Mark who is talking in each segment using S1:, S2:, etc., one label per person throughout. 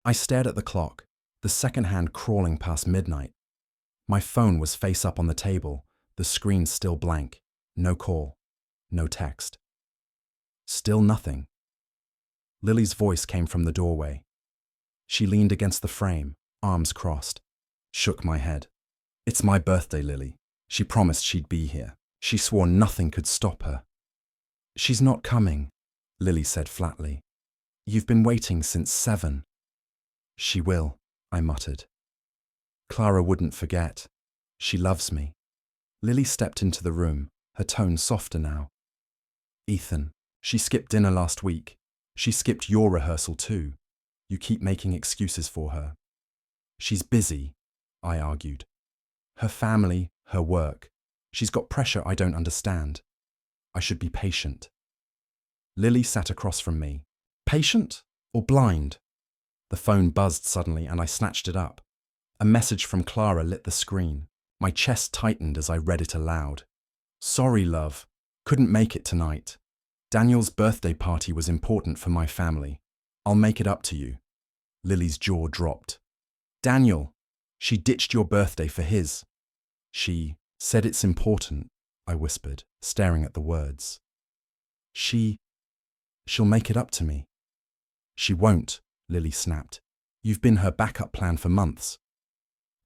S1: I stared at the clock, the second hand crawling past midnight. My phone was face up on the table, the screen still blank. No call, no text. Still nothing. Lily's voice came from the doorway. She leaned against the frame, arms crossed. Shook my head. It's my birthday, Lily. She promised she'd be here. She swore nothing could stop her. She's not coming, Lily said flatly. You've been waiting since 7. She will, I muttered. Clara wouldn't forget. She loves me. Lily stepped into the room, her tone softer now. Ethan, she skipped dinner last week. She skipped your rehearsal too. You keep making excuses for her. She's busy, I argued. Her family, her work. She's got pressure I don't understand. I should be patient. Lily sat across from me. Patient or blind? The phone buzzed suddenly and I snatched it up. A message from Clara lit the screen. My chest tightened as I read it aloud. Sorry, love. Couldn't make it tonight. Daniel's birthday party was important for my family. I'll make it up to you. Lily's jaw dropped. Daniel, she ditched your birthday for his. She said it's important, I whispered, staring at the words. She'll make it up to me. She won't, Lily snapped. You've been her backup plan for months.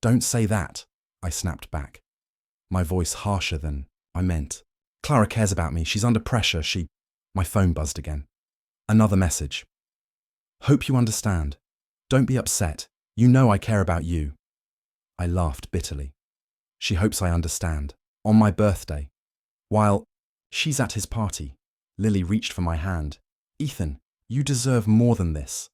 S1: Don't say that, I snapped back, my voice harsher than I meant. Clara cares about me. She's under pressure. My phone buzzed again. Another message. Hope you understand. Don't be upset. You know I care about you. I laughed bitterly. She hopes I understand. On my birthday. While she's at his party. Lily reached for my hand. Ethan, you deserve more than this.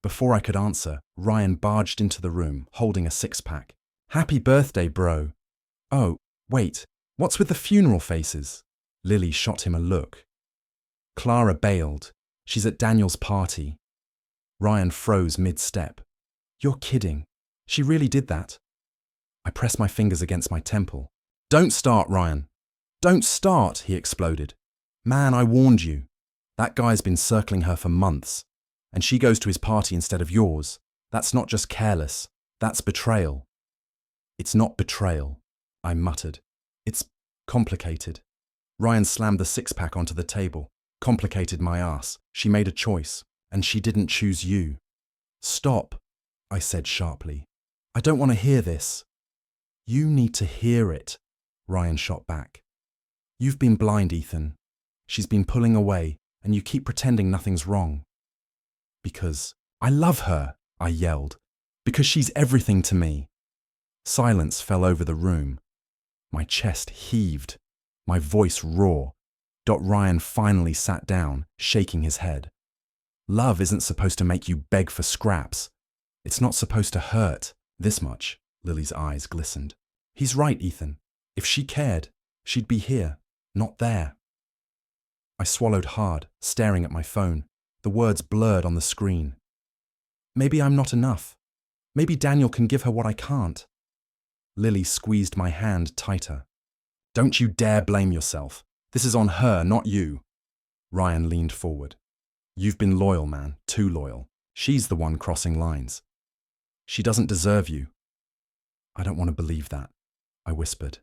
S1: Before I could answer, Ryan barged into the room, holding a 6-pack. Happy birthday, bro. Oh, wait, what's with the funeral faces? Lily shot him a look. Clara bailed. She's at Daniel's party. Ryan froze mid-step. You're kidding. She really did that? I pressed my fingers against my temple. Don't start, Ryan. Don't start, he exploded. Man, I warned you. That guy's been circling her for months. And she goes to his party instead of yours. That's not just careless. That's betrayal. It's not betrayal, I muttered. It's complicated. Ryan slammed the 6-pack onto the table. Complicated my ass. She made a choice, and she didn't choose you. Stop, I said sharply. I don't want to hear this. You need to hear it, Ryan shot back. You've been blind, Ethan. She's been pulling away, and you keep pretending nothing's wrong. Because I love her, I yelled. Because she's everything to me. Silence fell over the room. My chest heaved, my voice raw. Ryan finally sat down, shaking his head. Love isn't supposed to make you beg for scraps. It's not supposed to hurt this much. Lily's eyes glistened. He's right, Ethan. If she cared, she'd be here, not there. I swallowed hard, staring at my phone. The words blurred on the screen. Maybe I'm not enough. Maybe Daniel can give her what I can't. Lily squeezed my hand tighter. Don't you dare blame yourself. This is on her, not you. Ryan leaned forward. You've been loyal, man, too loyal. She's the one crossing lines. She doesn't deserve you. I don't want to believe that, I whispered.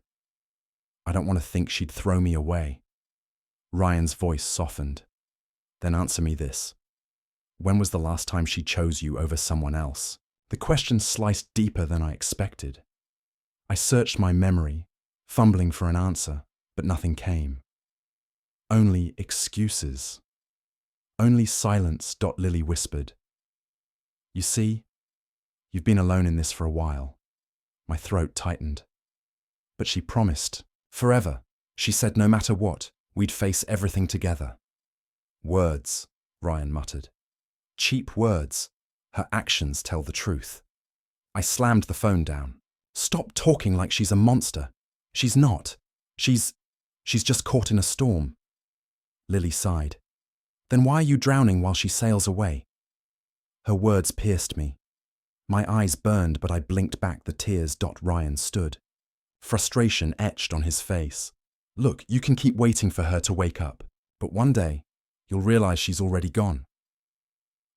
S1: I don't want to think she'd throw me away. Ryan's voice softened. Then answer me this. When was the last time she chose you over someone else? The question sliced deeper than I expected. I searched my memory, fumbling for an answer, but nothing came. Only excuses. Only silence. Lily whispered. You see, you've been alone in this for a while. My throat tightened. But she promised, forever. She said no matter what, we'd face everything together. Words, Ryan muttered. Cheap words. Her actions tell the truth. I slammed the phone down. Stop talking like she's a monster. She's not. She's just caught in a storm. Lily sighed. Then why are you drowning while she sails away? Her words pierced me. My eyes burned, but I blinked back the tears. Ryan stood. Frustration etched on his face. Look, you can keep waiting for her to wake up, but one day, you'll realize she's already gone.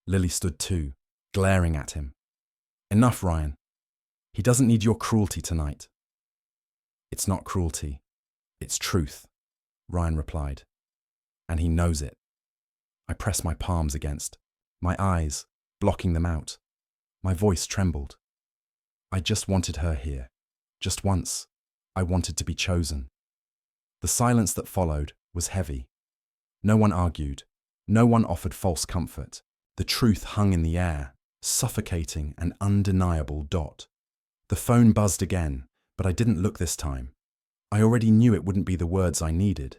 S1: Lily stood too, glaring at him. Enough, Ryan. He doesn't need your cruelty tonight. It's not cruelty. It's truth, Ryan replied. And he knows it. I pressed my palms against, my eyes blocking them out. My voice trembled. I just wanted her here. Just once. I wanted to be chosen. The silence that followed was heavy. No one argued. No one offered false comfort. The truth hung in the air, suffocating and undeniable. The phone buzzed again, but I didn't look this time. I already knew it wouldn't be the words I needed.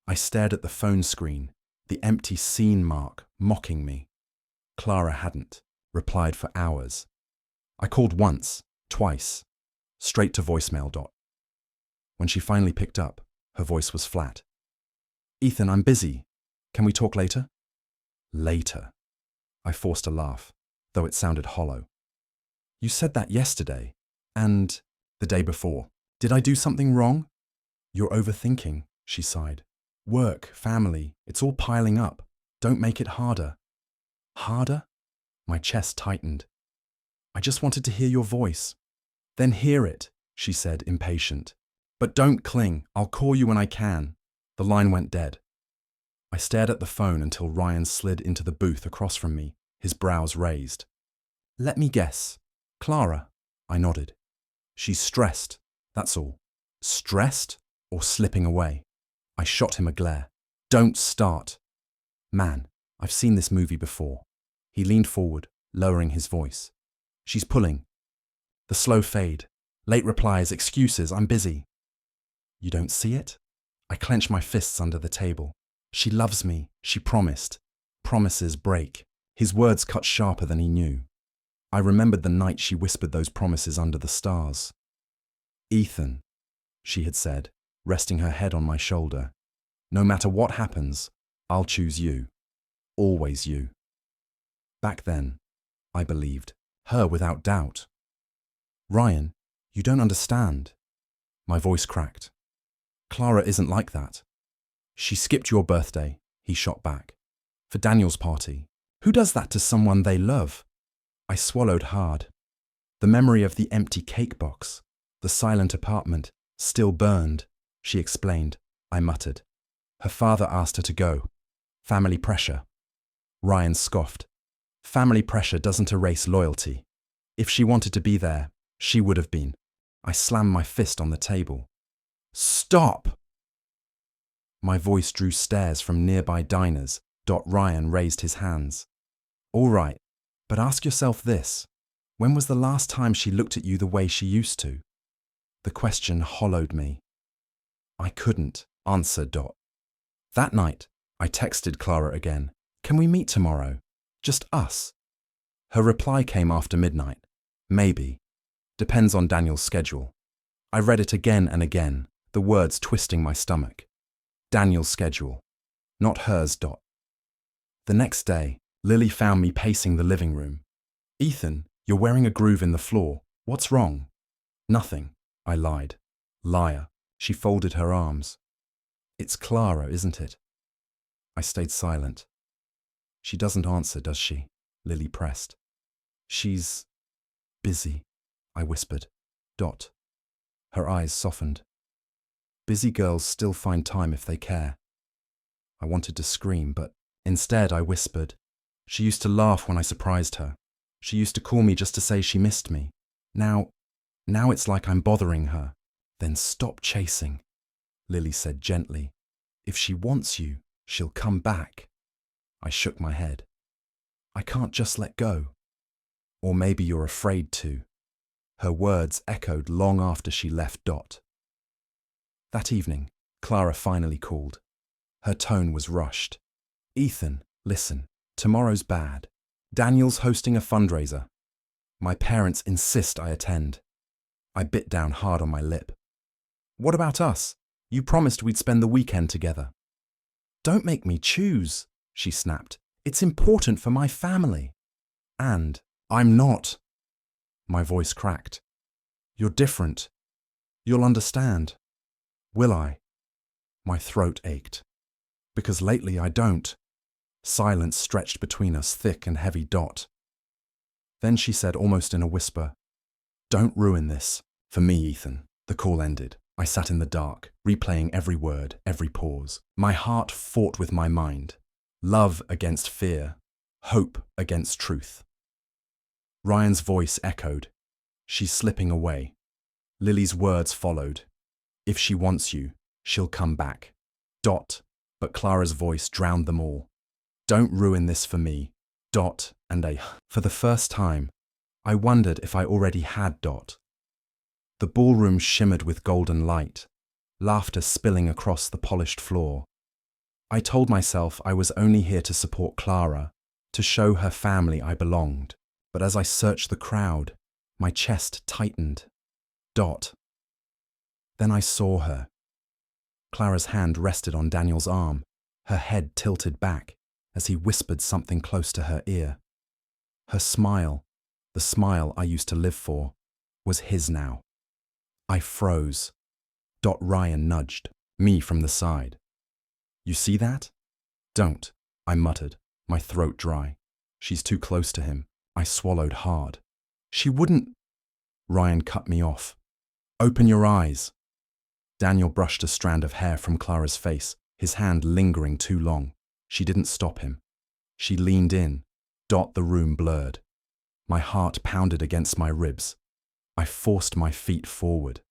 S1: I stared at the phone screen, the empty scene mark mocking me. Clara hadn't replied for hours. I called once, twice, straight to voicemail. When she finally picked up, her voice was flat. Ethan, I'm busy. Can we talk later? Later. I forced a laugh, though it sounded hollow. You said that yesterday, and the day before. Did I do something wrong? You're overthinking, she sighed. Work, family, it's all piling up. Don't make it harder. Harder? My chest tightened. I just wanted to hear your voice. Then hear it, she said, impatient. But don't cling. I'll call you when I can. The line went dead. I stared at the phone until Ryan slid into the booth across from me, his brows raised. Let me guess. Clara? I nodded. She's stressed, that's all. Stressed or slipping away? I shot him a glare. Don't start. Man, I've seen this movie before. He leaned forward, lowering his voice. She's pulling. The slow fade. Late replies, excuses, I'm busy. You don't see it? I clench my fists under the table. She loves me, she promised. Promises break. His words cut sharper than he knew. I remembered the night she whispered those promises under the stars. Ethan, she had said, resting her head on my shoulder. No matter what happens, I'll choose you. Always you. Back then, I believed. Her without doubt. Ryan, you don't understand. My voice cracked. Clara isn't like that. She skipped your birthday, he shot back. For Daniel's party. Who does that to someone they love? I swallowed hard. The memory of the empty cake box, the silent apartment, still burned, she explained. I muttered. Her father asked her to go. Family pressure. Ryan scoffed. Family pressure doesn't erase loyalty. If she wanted to be there, she would have been. I slammed my fist on the table. Stop! My voice drew stares from nearby diners. Ryan raised his hands. All right, but ask yourself this. When was the last time she looked at you the way she used to? The question hollowed me. I couldn't answer. That night, I texted Clara again. Can we meet tomorrow? Just us. Her reply came after midnight. Maybe. Depends on Daniel's schedule. I read it again and again, the words twisting my stomach. Daniel's schedule, not hers. The next day, Lily found me pacing the living room. Ethan, you're wearing a groove in the floor. What's wrong? Nothing, I lied. Liar. She folded her arms. It's Clara, isn't it? I stayed silent. She doesn't answer, does she? Lily pressed. She's busy, I whispered. Her eyes softened. Busy girls still find time if they care. I wanted to scream, but instead I whispered. She used to laugh when I surprised her. She used to call me just to say she missed me. Now it's like I'm bothering her. Then stop chasing, Lily said gently. If she wants you, she'll come back. I shook my head. I can't just let go. Or maybe you're afraid to. Her words echoed long after she left. That evening, Clara finally called. Her tone was rushed. Ethan, listen, tomorrow's bad. Daniel's hosting a fundraiser. My parents insist I attend. I bit down hard on my lip. What about us? You promised we'd spend the weekend together. Don't make me choose, she snapped. It's important for my family. And I'm not. My voice cracked. You're different. You'll understand. Will I? My throat ached. Because lately I don't. Silence stretched between us, thick and heavy. Then she said almost in a whisper, "Don't ruin this for me, Ethan." The call ended. I sat in the dark, replaying every word, every pause. My heart fought with my mind. Love against fear, hope against truth. Ryan's voice echoed. "She's slipping away." Lily's words followed. "If she wants you, she'll come back." But Clara's voice drowned them all. "Don't ruin this for me." And a For the first time, I wondered if I already had. The ballroom shimmered with golden light, laughter spilling across the polished floor. I told myself I was only here to support Clara, to show her family I belonged. But as I searched the crowd, my chest tightened. Then I saw her. Clara's hand rested on Daniel's arm, her head tilted back as he whispered something close to her ear. Her smile, the smile I used to live for, was his now. I froze. Ryan nudged me from the side. "You see that?" "Don't," I muttered, my throat dry. "She's too close to him." I swallowed hard. "She wouldn't." Ryan cut me off. "Open your eyes." Daniel brushed a strand of hair from Clara's face, his hand lingering too long. She didn't stop him. She leaned in. The room blurred. My heart pounded against my ribs. I forced my feet forward.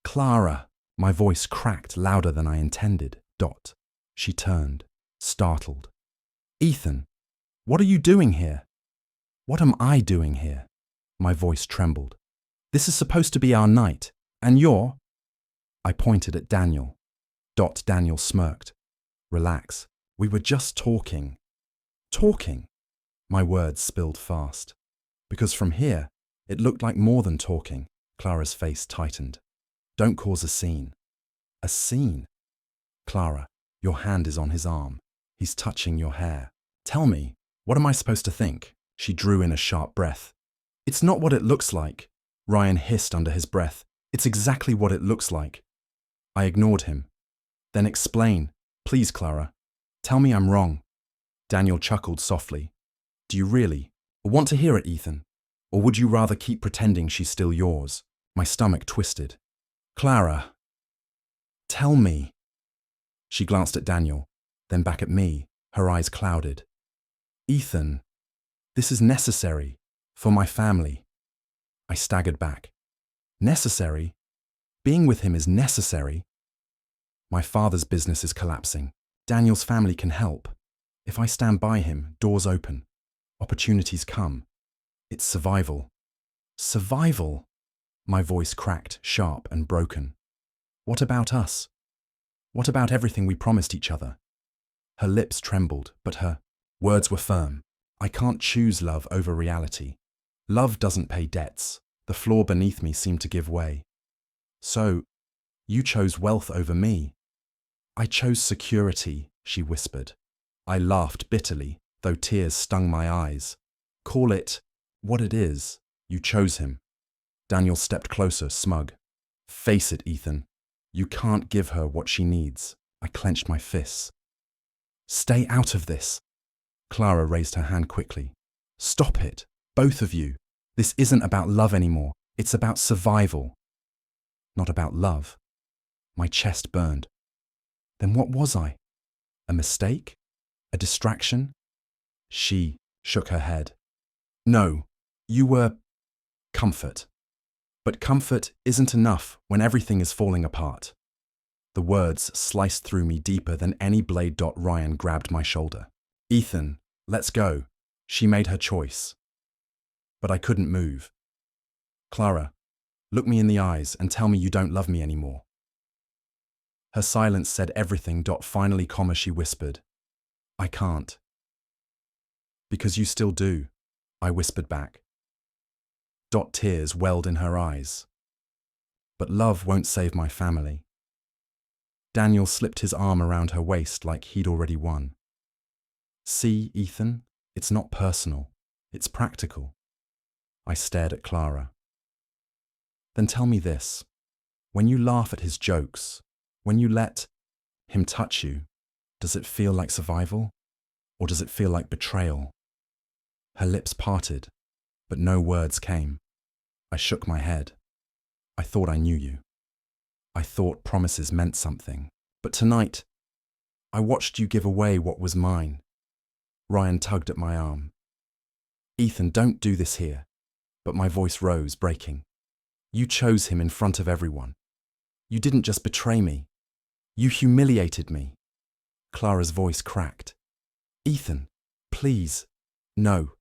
S1: "Clara!" My voice cracked louder than I intended. She turned, startled. "Ethan, what are you doing here?" "What am I doing here?" My voice trembled. "This is supposed to be our night, and you're—" I pointed at Daniel. Daniel smirked. "Relax. We were just talking." "Talking?" My words spilled fast. Because from here, it looked like more than talking. Clara's face tightened. "Don't cause a scene." "A scene?" "Clara, your hand is on his arm. He's touching your hair. Tell me, what am I supposed to think?" She drew in a sharp breath. "It's not what it looks like." Ryan hissed under his breath. "It's exactly what it looks like." I ignored him. "Then explain. Please, Clara. Tell me I'm wrong." Daniel chuckled softly. "Do you really? Or want to hear it, Ethan? Or would you rather keep pretending she's still yours?" My stomach twisted. "Clara, tell me." She glanced at Daniel, then back at me, her eyes clouded. "Ethan, this is necessary for my family." I staggered back. "Necessary? Being with him is necessary?" "My father's business is collapsing. Daniel's family can help. If I stand by him, doors open. Opportunities come. It's survival." "Survival?" My voice cracked, sharp and broken. "What about us? What about everything we promised each other?" Her lips trembled, but her words were firm. "I can't choose love over reality. Love doesn't pay debts." The floor beneath me seemed to give way. "So, you chose wealth over me." "I chose security," she whispered. I laughed bitterly, though tears stung my eyes. "Call it what it is. You chose him." Daniel stepped closer, smug. "Face it, Ethan. You can't give her what she needs." I clenched my fists. "Stay out of this." Clara raised her hand quickly. "Stop it, both of you. This isn't about love anymore. It's about survival. Not about love." My chest burned. Then what was I? A mistake? A distraction? She shook her head. "No, you were comfort. But comfort isn't enough when everything is falling apart." The words sliced through me deeper than any blade. Ryan grabbed my shoulder. "Ethan, let's go." She made her choice. But I couldn't move. "Clara, look me in the eyes and tell me you don't love me anymore." Her silence said everything. Finally, she whispered, "I can't." "Because you still do," I whispered back. Tears welled in her eyes. "But love won't save my family." Daniel slipped his arm around her waist like he'd already won. "See, Ethan, it's not personal. It's practical." I stared at Clara. "Then tell me this. When you laugh at his jokes, when you let him touch you, does it feel like survival? Or does it feel like betrayal?" Her lips parted. but no words came. I shook my head. I thought I knew you. I thought promises meant something. But tonight, I watched you give away what was mine. Ryan tugged at my arm. Ethan, don't do this here. But my voice rose, breaking. You chose him in front of everyone. You didn't just betray me. You humiliated me. Clara's voice cracked. Ethan, please. No,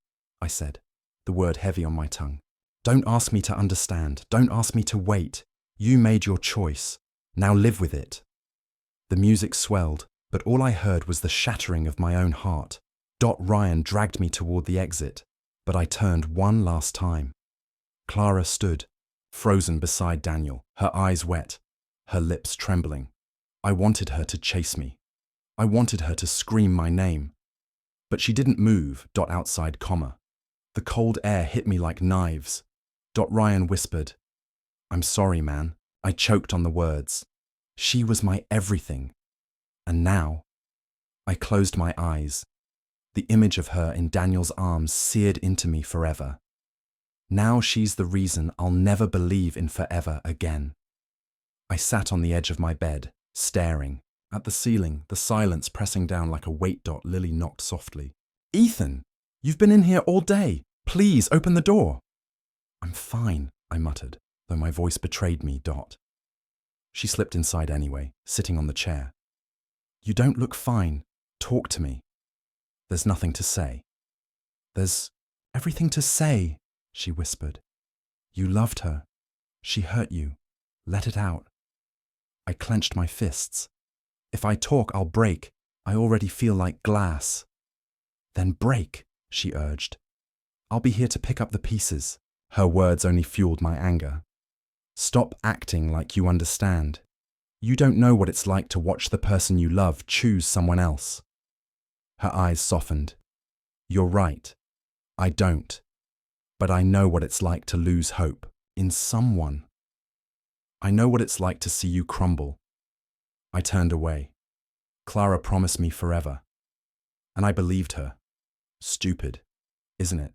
S1: I said, the word heavy on my tongue. Don't ask me to understand. Don't ask me to wait. You made your choice. Now live with it. The music swelled, but all I heard was the shattering of my own heart. Ryan dragged me toward the exit, but I turned one last time. Clara stood, frozen beside Daniel, her eyes wet, her lips trembling. I wanted her to chase me. I wanted her to scream my name. But she didn't move. Outside, comma. The cold air hit me like knives. Ryan whispered, I'm sorry, man. I choked on the words. She was my everything. And now, I closed my eyes. The image of her in Daniel's arms seared into me forever. Now she's the reason I'll never believe in forever again. I sat on the edge of my bed, staring. At the ceiling, the silence pressing down like a weight. Lily knocked softly. Ethan, you've been in here all day. Please open the door. I'm fine, I muttered, though my voice betrayed me. She slipped inside anyway, sitting on the chair. You don't look fine. Talk to me. There's nothing to say. There's everything to say, she whispered. You loved her. She hurt you. Let it out. I clenched my fists. If I talk, I'll break. I already feel like glass. Then break, she urged. I'll be here to pick up the pieces. Her words only fueled my anger. Stop acting like you understand. You don't know what it's like to watch the person you love choose someone else. Her eyes softened. You're right. I don't. But I know what it's like to lose hope in someone. I know what it's like to see you crumble. I turned away. Clara promised me forever. And I believed her. Stupid, isn't it?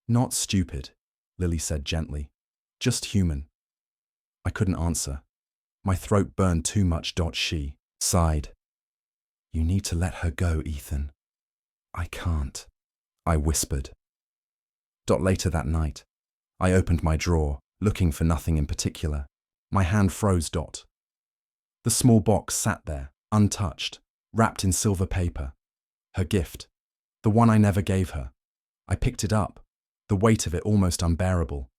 S1: Not stupid, Lily said gently. Just human. I couldn't answer. My throat burned too much. She sighed. You need to let her go, Ethan. I can't, I whispered. Later that night, I opened my drawer, looking for nothing in particular. My hand froze. The small box sat there, untouched, wrapped in silver paper. Her gift, the one I never gave her. I picked it up, the weight of it almost unbearable.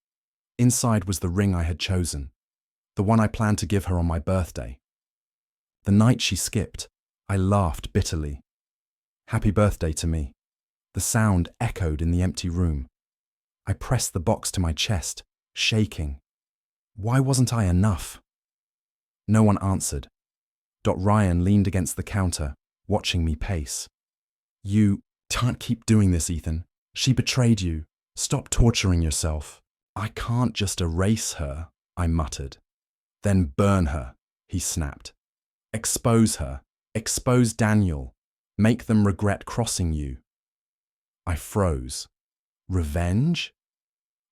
S1: Inside was the ring I had chosen, the one I planned to give her on my birthday. The night she skipped, I laughed bitterly. Happy birthday to me. The sound echoed in the empty room. I pressed the box to my chest, shaking. Why wasn't I enough? No one answered. Ryan leaned against the counter, watching me pace. You can't keep doing this, Ethan. She betrayed you. Stop torturing yourself. I can't just erase her, I muttered. Then burn her, he snapped. Expose her. Expose Daniel. Make them regret crossing you. I froze. Revenge?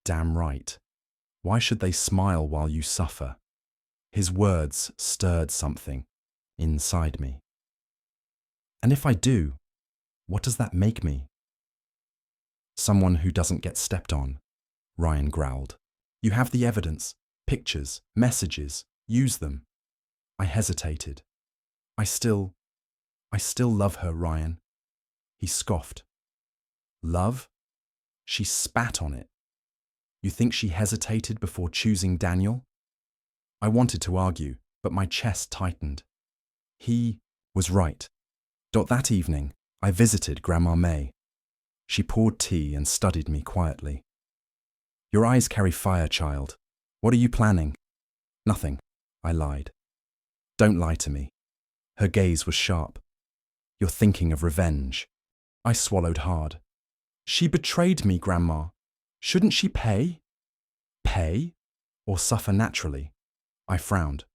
S1: Damn right. Why should they smile while you suffer? His words stirred something inside me. And if I do, what does that make me? Someone who doesn't get stepped on, Ryan growled. You have the evidence, pictures, messages, use them. I hesitated. I still love her, Ryan. He scoffed. Love? She spat on it. You think she hesitated before choosing Daniel? I wanted to argue, but my chest tightened. He was right. That evening, I visited Grandma May. She poured tea and studied me quietly. Your eyes carry fire, child. What are you planning? Nothing, I lied. Don't lie to me. Her gaze was sharp. You're thinking of revenge. I swallowed hard. She betrayed me, Grandma. Shouldn't she pay? Pay? Or suffer naturally? I frowned.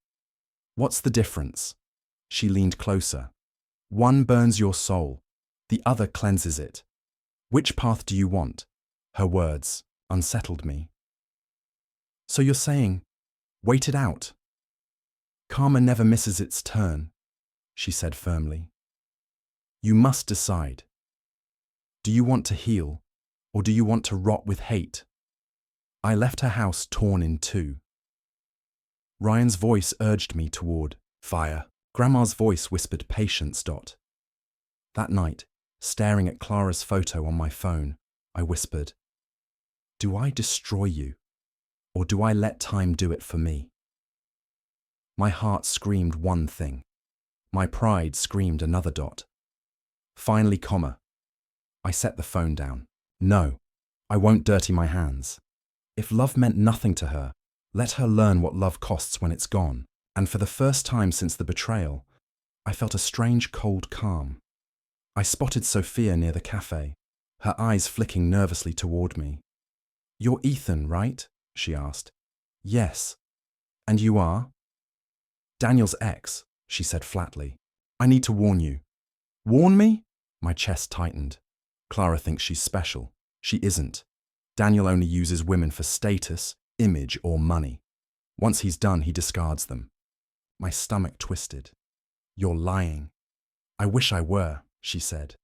S1: What's the difference? She leaned closer. One burns your soul. The other cleanses it. Which path do you want? Her words unsettled me. So you're saying, wait it out? Karma never misses its turn, she said firmly. You must decide. Do you want to heal, or do you want to rot with hate? I left her house torn in two. Ryan's voice urged me toward fire. Grandma's voice whispered patience. That night, staring at Clara's photo on my phone, I whispered, do I destroy you, or do I let time do it for me? My heart screamed one thing. My pride screamed another. Finally, I set the phone down. No, I won't dirty my hands. If love meant nothing to her, let her learn what love costs when it's gone. And for the first time since the betrayal, I felt a strange cold calm. I spotted Sophia near the cafe, her eyes flicking nervously toward me. You're Ethan, right? She asked. Yes. And you are? Daniel's ex, she said flatly. I need to warn you. Warn me? My chest tightened. Clara thinks she's special. She isn't. Daniel only uses women for status, image, or money. Once he's done, he discards them. My stomach twisted. You're lying. I wish I were, she said.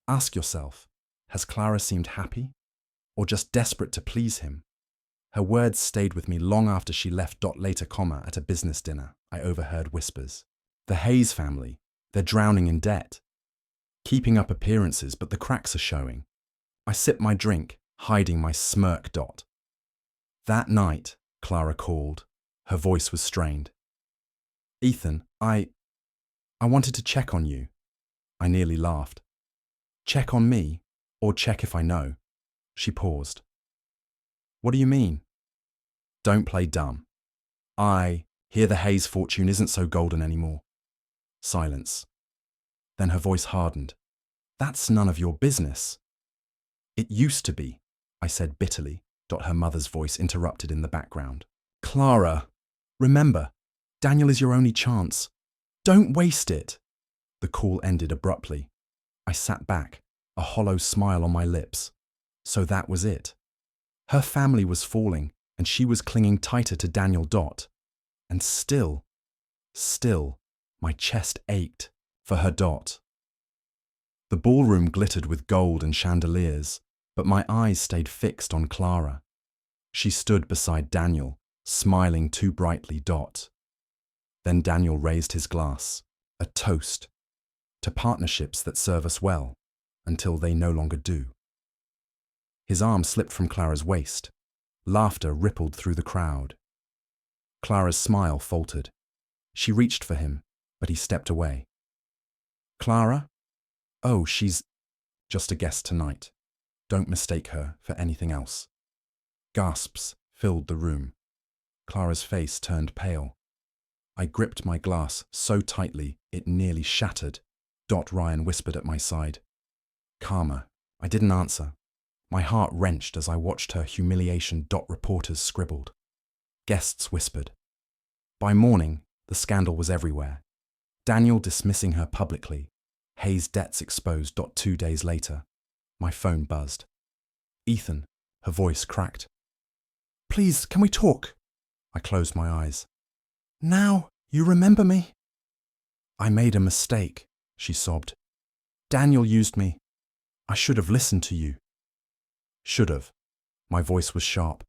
S1: Ask yourself, has Clara seemed happy? Or just desperate to please him? Her words stayed with me long after she left. Later, at a business dinner, I overheard whispers. The Hayes family, they're drowning in debt. Keeping up appearances, but the cracks are showing. I sipped my drink, hiding my smirk. That night, Clara called. Her voice was strained. Ethan, I wanted to check on you. I nearly laughed. Check on me, or check if I know? She paused. What do you mean? Don't play dumb. I hear the Hayes fortune isn't so golden anymore. Silence. Then her voice hardened. That's none of your business. It used to be, I said bitterly. Her mother's voice interrupted in the background. Clara, remember, Daniel is your only chance. Don't waste it. The call ended abruptly. I sat back, a hollow smile on my lips. So that was it. Her family was falling, and she was clinging tighter to Daniel. And still, my chest ached for her. The ballroom glittered with gold and chandeliers, but my eyes stayed fixed on Clara. She stood beside Daniel, smiling too brightly. Then Daniel raised his glass, a toast, to partnerships that serve us well, until they no longer do. His arm slipped from Clara's waist. Laughter rippled through the crowd. Clara's smile faltered. She reached for him, but he stepped away. Clara? Oh, she's just a guest tonight. Don't mistake her for anything else. Gasps filled the room. Clara's face turned pale. I gripped my glass so tightly it nearly shattered. Ryan whispered at my side. Karma. I didn't answer. My heart wrenched as I watched her humiliation. Reporters scribbled. Guests whispered. By morning, the scandal was everywhere. Daniel dismissing her publicly. Hayes' debts exposed. 2 days later, my phone buzzed. Ethan, her voice cracked. Please, can we talk? I closed my eyes. Now, you remember me? I made a mistake, she sobbed. Daniel used me. I should have listened to you. Should have. My voice was sharp.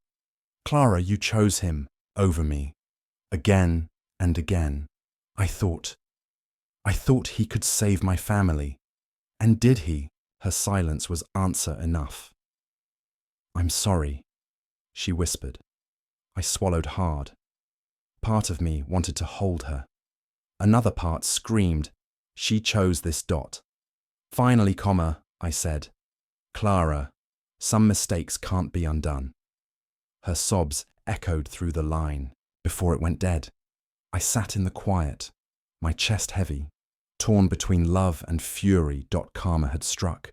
S1: Clara, you chose him over me. Again and again. I thought he could save my family. And did he? Her silence was answer enough. I'm sorry, she whispered. I swallowed hard. Part of me wanted to hold her. Another part screamed, she chose this. Finally, I said, Clara, some mistakes can't be undone. Her sobs echoed through the line before it went dead. I sat in the quiet, my chest heavy, torn between love and fury. Karma had struck,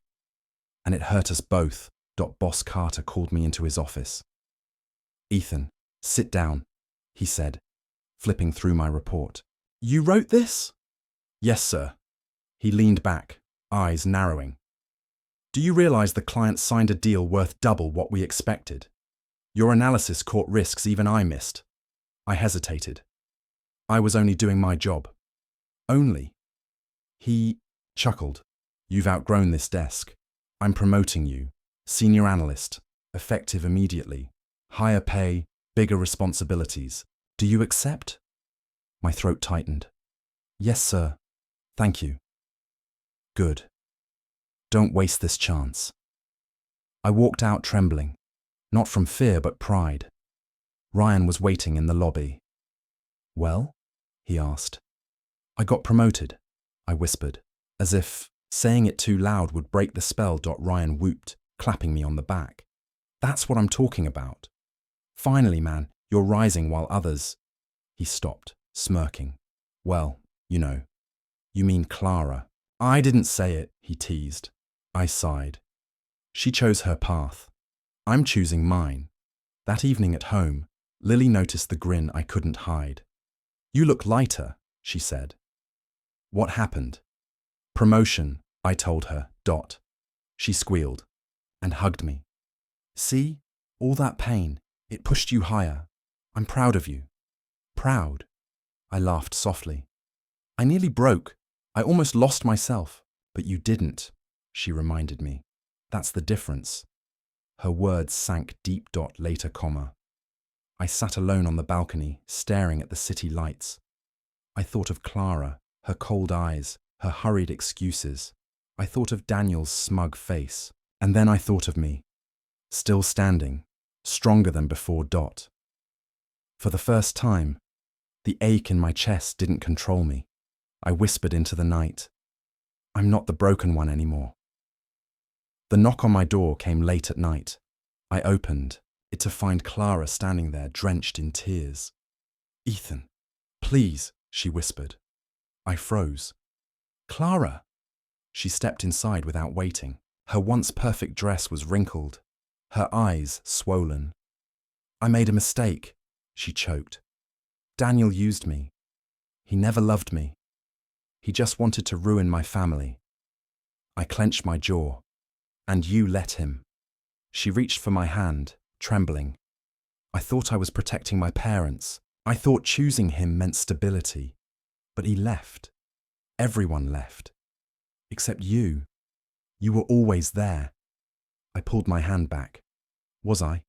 S1: and it hurt us both. Boss Carter called me into his office. Ethan, sit down, he said, flipping through my report. You wrote this? Yes, sir. He leaned back, eyes narrowing. Do you realize the client signed a deal worth double what we expected? Your analysis caught risks even I missed. I hesitated. I was only doing my job. Only. He chuckled. You've outgrown this desk. I'm promoting you. Senior analyst. Effective immediately. Higher pay, bigger responsibilities. Do you accept? My throat tightened. Yes, sir. Thank you. Good. Don't waste this chance. I walked out trembling, not from fear but pride. Ryan was waiting in the lobby. Well? He asked. I got promoted, I whispered, as if saying it too loud would break the spell. Ryan whooped, clapping me on the back. That's what I'm talking about. Finally, man, you're rising while others… He stopped, smirking. Well, you know. You mean Clara. I didn't say it, he teased. I sighed. She chose her path. I'm choosing mine. That evening at home, Lily noticed the grin I couldn't hide. You look lighter, she said. What happened? Promotion, I told her. She squealed and hugged me. See? All that pain, it pushed you higher. I'm proud of you. Proud? I laughed softly. I nearly broke. I almost lost myself. But you didn't, she reminded me. That's the difference. Her words sank deep. Later, I sat alone on the balcony, staring at the city lights. I thought of Clara, her cold eyes, her hurried excuses. I thought of Daniel's smug face. And then I thought of me, still standing, stronger than before. For the first time, the ache in my chest didn't control me. I whispered into the night, I'm not the broken one anymore. The knock on my door came late at night. I opened it to find Clara standing there, drenched in tears. Ethan, please, she whispered. I froze. Clara! She stepped inside without waiting. Her once perfect dress was wrinkled, her eyes swollen. I made a mistake, she choked. Daniel used me. He never loved me. He just wanted to ruin my family. I clenched my jaw. And you let him. She reached for my hand, trembling. I thought I was protecting my parents. I thought choosing him meant stability. But he left. Everyone left. Except you. You were always there. I pulled my hand back. Was I?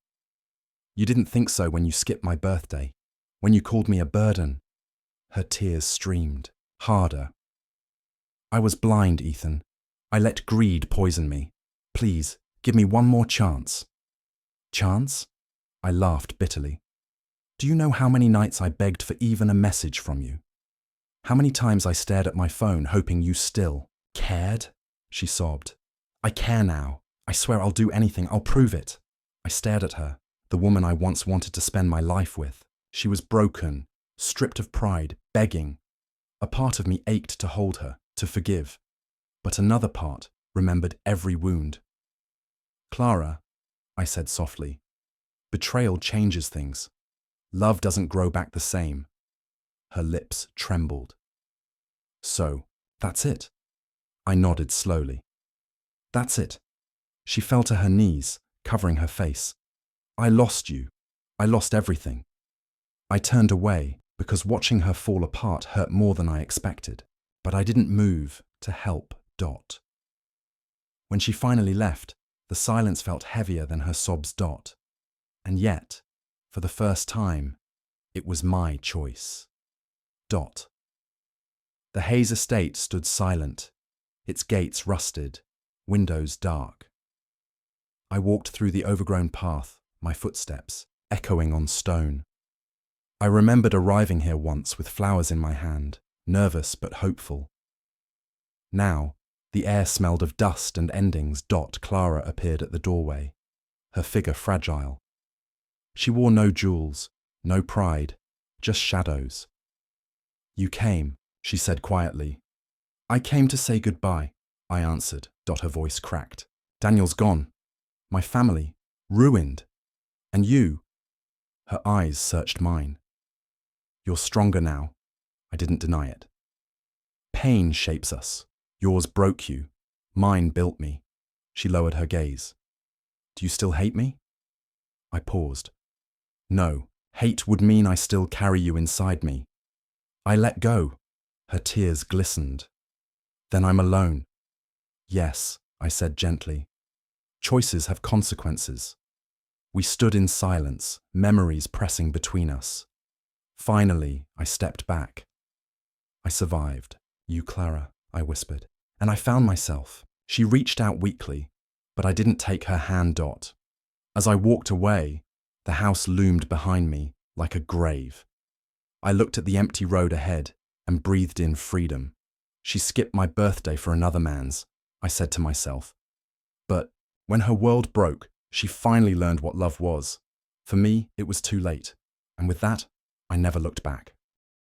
S1: You didn't think so when you skipped my birthday, when you called me a burden. Her tears streamed, harder. I was blind, Ethan. I let greed poison me. Please, give me one more chance. Chance? I laughed bitterly. Do you know how many nights I begged for even a message from you? How many times I stared at my phone hoping you still cared? She sobbed. I care now. I swear I'll do anything. I'll prove it. I stared at her, the woman I once wanted to spend my life with. She was broken, stripped of pride, begging. A part of me ached to hold her, to forgive. But another part remembered every wound. Clara, I said softly, betrayal changes things. Love doesn't grow back the same. Her lips trembled. So, that's it. I nodded slowly. That's it. She fell to her knees, covering her face. I lost you. I lost everything. I turned away because watching her fall apart hurt more than I expected. But I didn't move to help. When she finally left, the silence felt heavier than her sobs. And yet, for the first time, it was my choice. The Hayes estate stood silent, its gates rusted, windows dark. I walked through the overgrown path, my footsteps echoing on stone. I remembered arriving here once with flowers in my hand, nervous but hopeful. Now, the air smelled of dust and endings. Clara appeared at the doorway, her figure fragile. She wore no jewels, no pride, just shadows. You came, she said quietly. I came to say goodbye, I answered. Her voice cracked. Daniel's gone. My family, ruined. And you. Her eyes searched mine. You're stronger now. I didn't deny it. Pain shapes us. Yours broke you. Mine built me. She lowered her gaze. Do you still hate me? I paused. No, hate would mean I still carry you inside me. I let go. Her tears glistened. Then I'm alone. Yes, I said gently. Choices have consequences. We stood in silence, memories pressing between us. Finally, I stepped back. I survived. You, Clara, I whispered. And I found myself. She reached out weakly, but I didn't take her hand. As I walked away, the house loomed behind me like a grave. I looked at the empty road ahead and breathed in freedom. She skipped my birthday for another man's, I said to myself. But when her world broke, she finally learned what love was. For me, it was too late, and with that, I never looked back.